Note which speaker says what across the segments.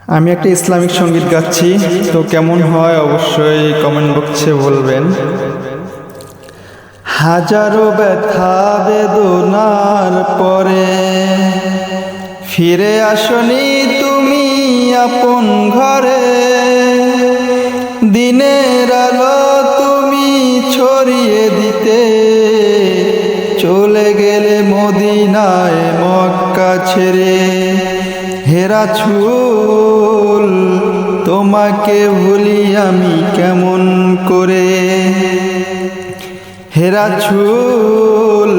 Speaker 1: আমি একটা ইসলামিক সঙ্গীত গাচ্ছি, তো কেমন হয় অবশ্যই কমেন্ট বক্সে বলবেন। হাজারো ব্যথা বেদনার পরে ফিরে আসনি তুমি আপন ঘরে, দিনের আলো তুমি ছড়িয়ে দিতে চলে গেলে মদিনায় মক্কা ছেড়ে। হে রাসূল তোমাকে ভুলি আমি কেমন করে, হে রাসূল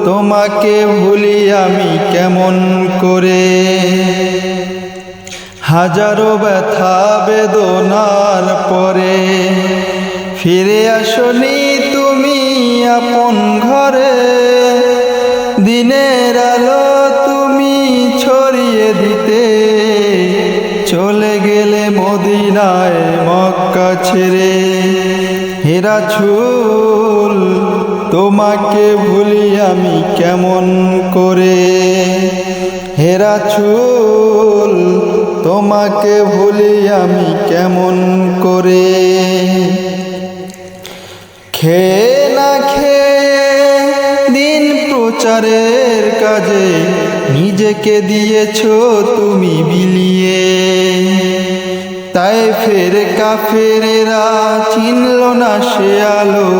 Speaker 1: তোমাকে ভুলি আমি কেমন করে। হাজারো ব্যথা বেদনার পরে ফিরে আসনি তুমি আপন ঘরে, দিনের আলো তুমি ছড়িয়ে দিতে চলে গেলে মদিনায় মক্কা ছেড়ে। হে রাসূল তোমাকে ভুলি আমি কেমন করে, হে রাসূল তোমাকে ভুলি আমি কেমন করে। খেয়ে না খেয়ে দিন প্রচারের কাজে নিজেকে দিয়েছো তুমি বিলিয়ে, তাই ফের কাফেরেরা চিনল না সে আলো,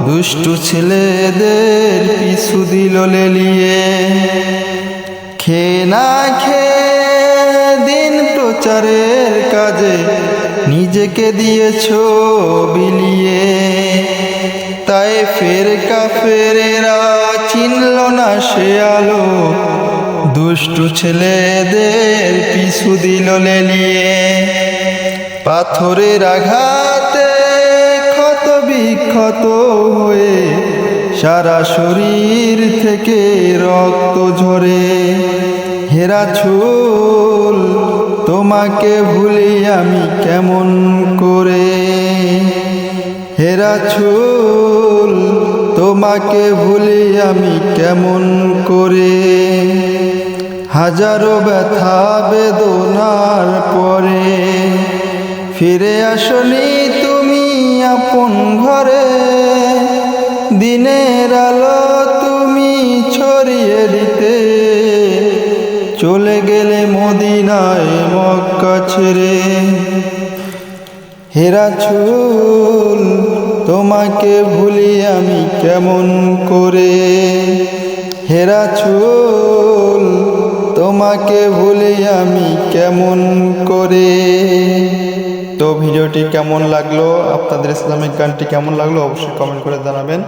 Speaker 1: দুষ্টু ছেলেদের পিছু দিল লেলিয়ে। খেয়ে না খেয়ে দিন প্রচারের কাজে নিজেকে দিয়েছো বিলিয়ে, তাই ফের কাফেরেরা চিনল না সে আলো, দুষ্টু ছেলেদের পিছু দিল লেলিয়ে। পাথরের আঘাতে ক্ষত বিক্ষত হয়ে সারা শরীর থেকে রক্ত ঝরে। হে রাসূল তোমাকে ভুলি আমি কেমন করে, হে রাসূল তোমাকে ভুলি আমি কেমন করে। হাজারো ব্যথা বেদনার পরে ফিরে আসনি তুমি আপন ঘরে, দিনের আলো তুমি ছড়িয়ে দিতে চলে গেলে মদিনায় মক্কা ছেড়ে। হে রাসূল তোমাকে ভুলি আমি কেমন করে, হে রাসূল তোমাকে ভুলি আমি কেমন করে। তো ভিডিওটি কেমন লাগলো, আপনাদের ইসলামিক গানটি কেমন লাগলো অবশ্যই কমেন্ট করে জানাবেন।